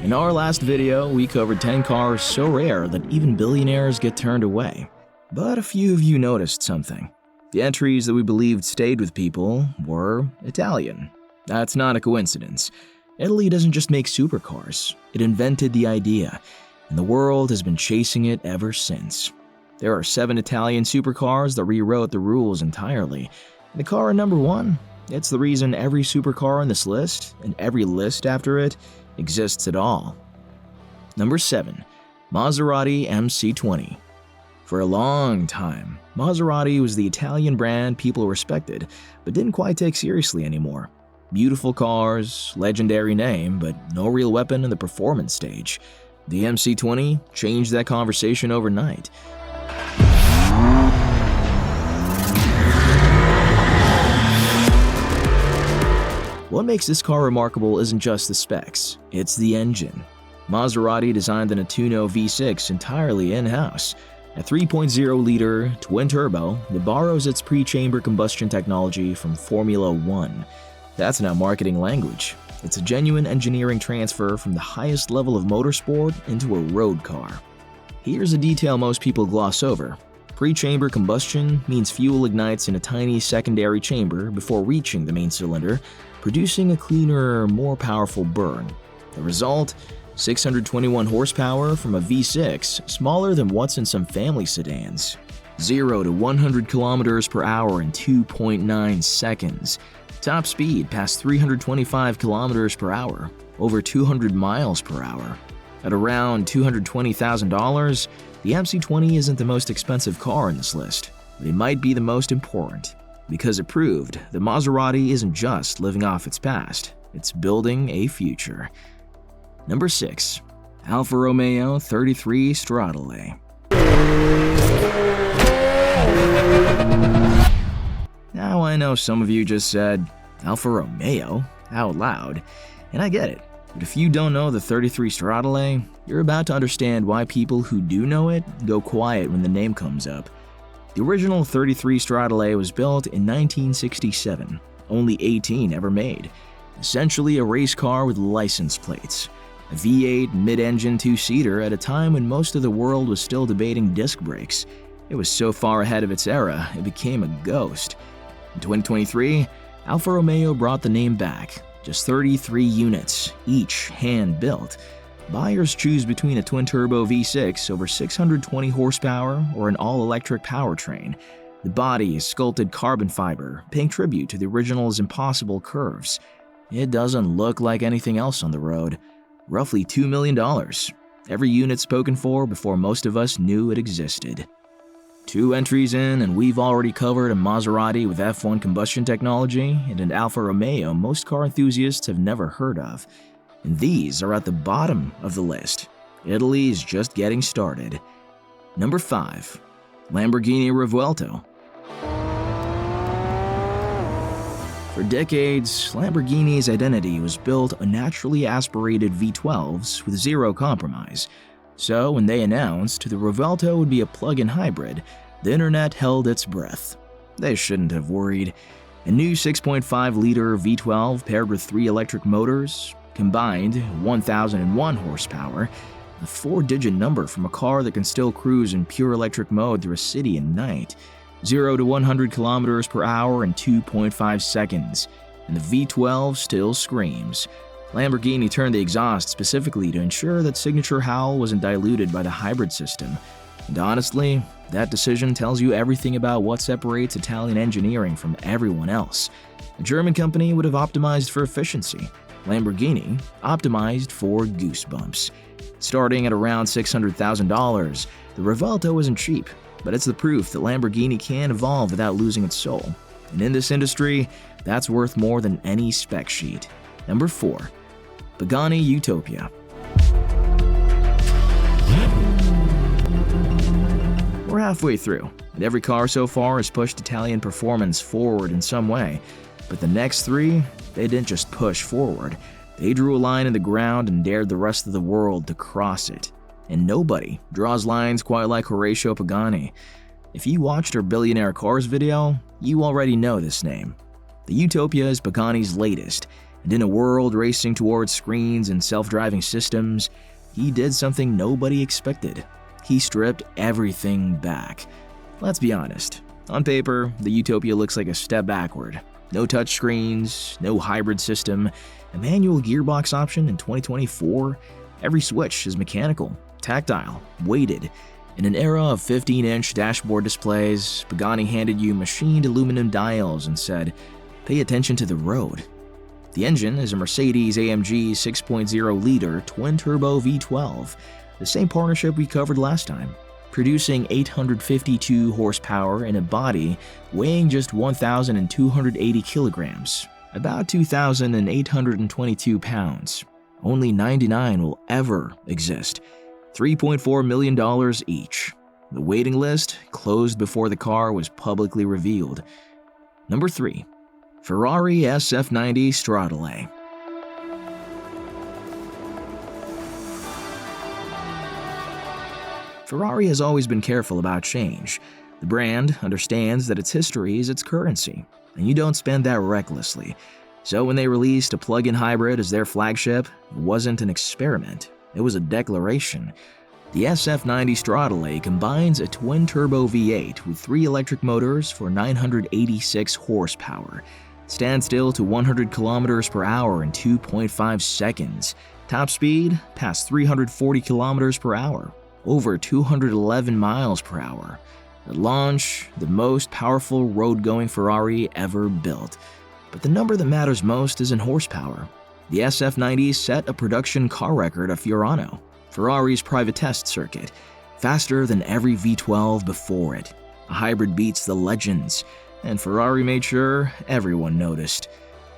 In our last video, we covered 10 cars so rare that even billionaires get turned away. But a few of you noticed something. The entries that we believed stayed with people were Italian. That's not a coincidence. Italy doesn't just make supercars, it invented the idea, and the world has been chasing it ever since. There are 7 Italian supercars that rewrote the rules entirely. And the car at number 1, it's the reason every supercar on this list, and every list after it, exists at all. Number 7. Maserati MC20. For a long time, Maserati was the Italian brand people respected, but didn't quite take seriously anymore. Beautiful cars, legendary name, but no real weapon in the performance stage. The MC20 changed that conversation overnight. What makes this car remarkable isn't just the specs, it's the engine. Maserati designed the Nettuno V6 entirely in-house. A 3.0-liter twin-turbo that borrows its pre-chamber combustion technology from Formula One. That's not marketing language. It's a genuine engineering transfer from the highest level of motorsport into a road car. Here's a detail most people gloss over. Pre-chamber combustion means fuel ignites in a tiny secondary chamber before reaching the main cylinder, producing a cleaner, more powerful burn. The result? 621 horsepower from a V6 smaller than what's in some family sedans. 0 to 100 kilometers per hour in 2.9 seconds. Top speed past 325 kilometers per hour, over 200 miles per hour. At around $220,000, the MC20 isn't the most expensive car in this list, but it might be the most important, because it proved that Maserati isn't just living off its past, it's building a future. Number 6. Alfa Romeo 33 Stradale. Now I know some of you just said, Alfa Romeo, out loud, and I get it. But if you don't know the 33 Stradale, you're about to understand why people who do know it go quiet when the name comes up. The original 33 Stradale was built in 1967, only 18 ever made. Essentially a race car with license plates. A V8 mid-engine 2-seater at a time when most of the world was still debating disc brakes. It was so far ahead of its era, it became a ghost. In 2023, Alfa Romeo brought the name back. Just 33 units, each hand-built. Buyers choose between a twin-turbo V6 over 620 horsepower or an all-electric powertrain. The body is sculpted carbon fiber, paying tribute to the original's impossible curves. It doesn't look like anything else on the road. Roughly $2 million. Every unit spoken for before most of us knew it existed. 2 entries in, and we've already covered a Maserati with F1 combustion technology and an Alfa Romeo most car enthusiasts have never heard of. And these are at the bottom of the list. Italy is just getting started. Number 5. Lamborghini Revuelto. For decades, Lamborghini's identity was built on naturally aspirated V12s with zero compromise. So when they announced the Revuelto would be a plug-in hybrid, the internet held its breath. They shouldn't have worried. A new 6.5-liter V12 paired with 3 electric motors, combined 1,001 horsepower, a 4-digit number from a car that can still cruise in pure electric mode through a city at night. 0 to 100 kilometers per hour in 2.5 seconds, and the V12 still screams. Lamborghini turned the exhaust specifically to ensure that signature howl wasn't diluted by the hybrid system. And honestly, that decision tells you everything about what separates Italian engineering from everyone else. A German company would have optimized for efficiency. Lamborghini optimized for goosebumps. Starting at around $600,000, the Revuelto isn't cheap, but it's the proof that Lamborghini can evolve without losing its soul. And in this industry, that's worth more than any spec sheet. Number 4. Pagani Utopia. We're halfway through, and every car so far has pushed Italian performance forward in some way. But the next 3, they didn't just push forward. They drew a line in the ground and dared the rest of the world to cross it. And nobody draws lines quite like Horatio Pagani. If you watched our Billionaire Cars video, you already know this name. The Utopia is Pagani's latest. And in a world racing towards screens and self-driving systems, he did something nobody expected. He stripped everything back. Let's be honest. On paper, the Utopia looks like a step backward. No touchscreens, no hybrid system, a manual gearbox option in 2024. Every switch is mechanical, tactile, weighted. In an era of 15-inch dashboard displays, Pagani handed you machined aluminum dials and said, "Pay attention to the road." The engine is a Mercedes-AMG 6.0-liter twin-turbo V12, the same partnership we covered last time, producing 852 horsepower in a body weighing just 1,280 kilograms, about 2,822 pounds. Only 99 will ever exist, $3.4 million each. The waiting list closed before the car was publicly revealed. Number 3. Ferrari SF90 Stradale. Ferrari has always been careful about change. The brand understands that its history is its currency, and you don't spend that recklessly. So when they released a plug-in hybrid as their flagship, it wasn't an experiment, it was a declaration. The SF90 Stradale combines a twin-turbo V8 with 3 electric motors for 986 horsepower. Stand still to 100 kilometers per hour in 2.5 seconds. Top speed past 340 kilometers per hour, over 211 miles per hour. At launch, the most powerful road-going Ferrari ever built. But the number that matters most isn't horsepower. The SF90 set a production car record at Fiorano, Ferrari's private test circuit, faster than every V12 before it. A hybrid beats the legends, and Ferrari made sure everyone noticed.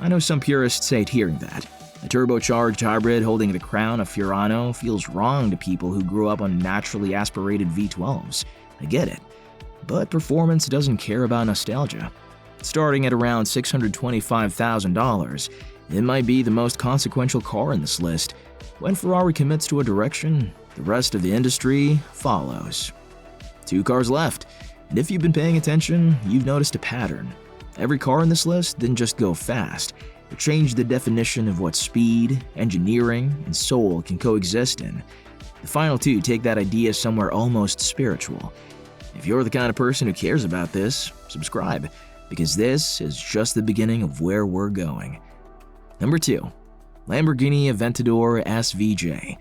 I know some purists hate hearing that. A turbocharged hybrid holding the crown of Fiorano feels wrong to people who grew up on naturally aspirated V12s. I get it. But performance doesn't care about nostalgia. Starting at around $625,000, it might be the most consequential car in this list. When Ferrari commits to a direction, the rest of the industry follows. 2 cars left, and if you've been paying attention, you've noticed a pattern. Every car in this list didn't just go fast, it changed the definition of what speed, engineering, and soul can coexist in. The final 2 take that idea somewhere almost spiritual. If you're the kind of person who cares about this, subscribe, because this is just the beginning of where we're going. Number 2. Lamborghini Aventador SVJ.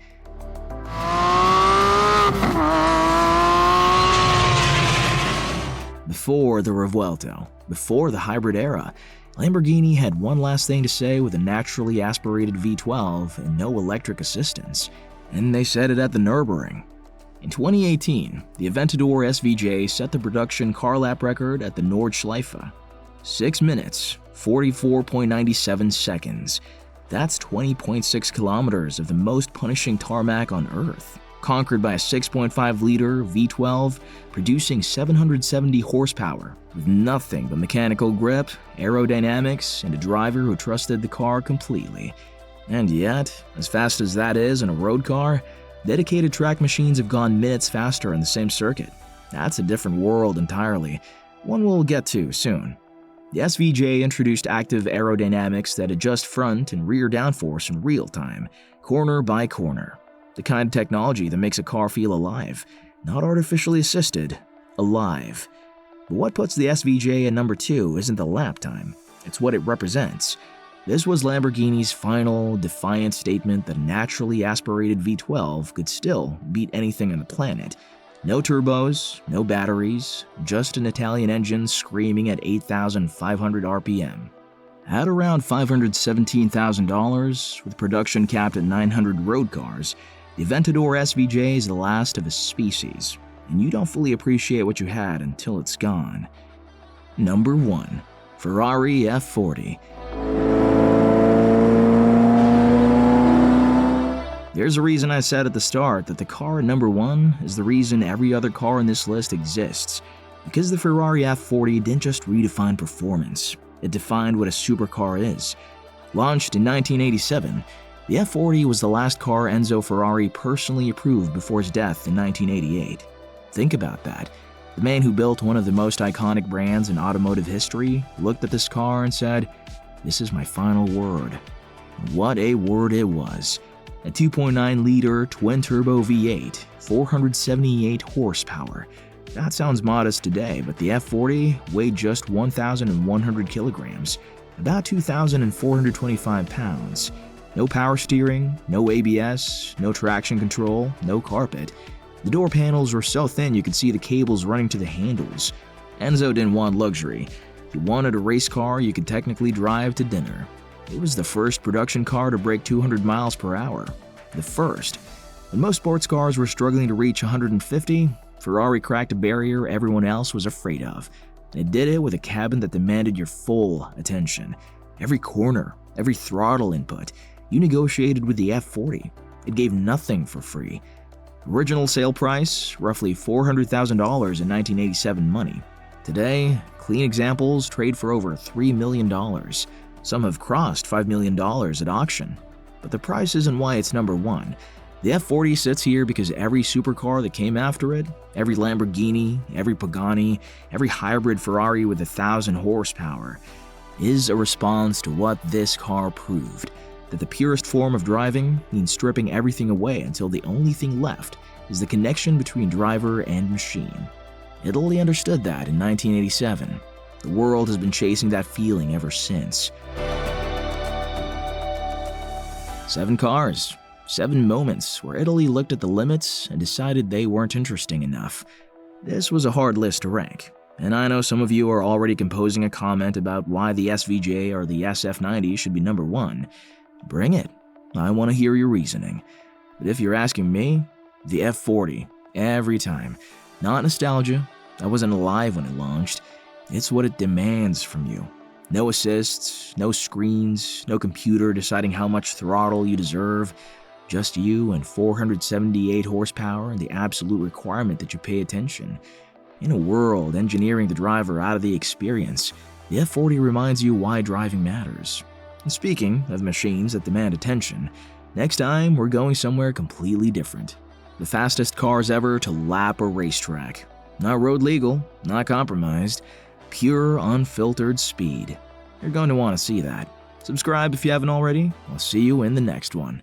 Before the Revuelto, before the hybrid era, Lamborghini had one last thing to say with a naturally aspirated V12 and no electric assistance, and they said it at the Nürburgring. In 2018, the Aventador SVJ set the production car lap record at the Nordschleife. 6 minutes, 44.97 seconds. That's 20.6 kilometers of the most punishing tarmac on Earth, conquered by a 6.5-liter V12 producing 770 horsepower with nothing but mechanical grip, aerodynamics, and a driver who trusted the car completely. And yet, as fast as that is in a road car, dedicated track machines have gone minutes faster in the same circuit. That's a different world entirely, one we'll get to soon. The SVJ introduced active aerodynamics that adjust front and rear downforce in real time, corner by corner. The kind of technology that makes a car feel alive, not artificially assisted, alive. But what puts the SVJ at number 2 isn't the lap time, it's what it represents. This was Lamborghini's final, defiant statement that a naturally aspirated V12 could still beat anything on the planet. No turbos, no batteries, just an Italian engine screaming at 8,500 RPM. At around $517,000, with production capped at 900 road cars, the Aventador SVJ is the last of a species, and you don't fully appreciate what you had until it's gone. Number 1. Ferrari F40. There's a reason I said at the start that the car at number 1 is the reason every other car in this list exists. Because the Ferrari F40 didn't just redefine performance, it defined what a supercar is. Launched in 1987, the F40 was the last car Enzo Ferrari personally approved before his death in 1988. Think about that. The man who built one of the most iconic brands in automotive history looked at this car and said, "This is my final word." What a word it was. A 2.9-liter twin-turbo V8, 478 horsepower. That sounds modest today, but the F40 weighed just 1,100 kilograms, about 2,425 pounds. No power steering, no ABS, no traction control, no carpet. The door panels were so thin you could see the cables running to the handles. Enzo didn't want luxury. He wanted a race car you could technically drive to dinner. It was the first production car to break 200 miles per hour. The first. When most sports cars were struggling to reach 150, Ferrari cracked a barrier everyone else was afraid of. And it did it with a cabin that demanded your full attention. Every corner, every throttle input, you negotiated with the F40. It gave nothing for free. Original sale price, roughly $400,000 in 1987 money. Today, clean examples trade for over $3 million. Some have crossed $5 million at auction. But the price isn't why it's number one. The F40 sits here because every supercar that came after it, every Lamborghini, every Pagani, every hybrid Ferrari with 1,000 horsepower, is a response to what this car proved, that the purest form of driving means stripping everything away until the only thing left is the connection between driver and machine. Italy understood that in 1987. The world has been chasing that feeling ever since. 7 cars, 7 moments where Italy looked at the limits and decided they weren't interesting enough. This was a hard list to rank, and I know some of you are already composing a comment about why the SVJ or the SF90 should be number 1. Bring it. I want to hear your reasoning. But if you're asking me, the F40, every time. Not nostalgia. I wasn't alive when it launched. It's what it demands from you. No assists, no screens, no computer deciding how much throttle you deserve. Just you and 478 horsepower and the absolute requirement that you pay attention. In a world engineering the driver out of the experience, the F40 reminds you why driving matters. And speaking of machines that demand attention, next time we're going somewhere completely different. The fastest cars ever to lap a racetrack. Not road legal, not compromised. Pure, unfiltered speed. You're going to want to see that. Subscribe if you haven't already. I'll see you in the next one.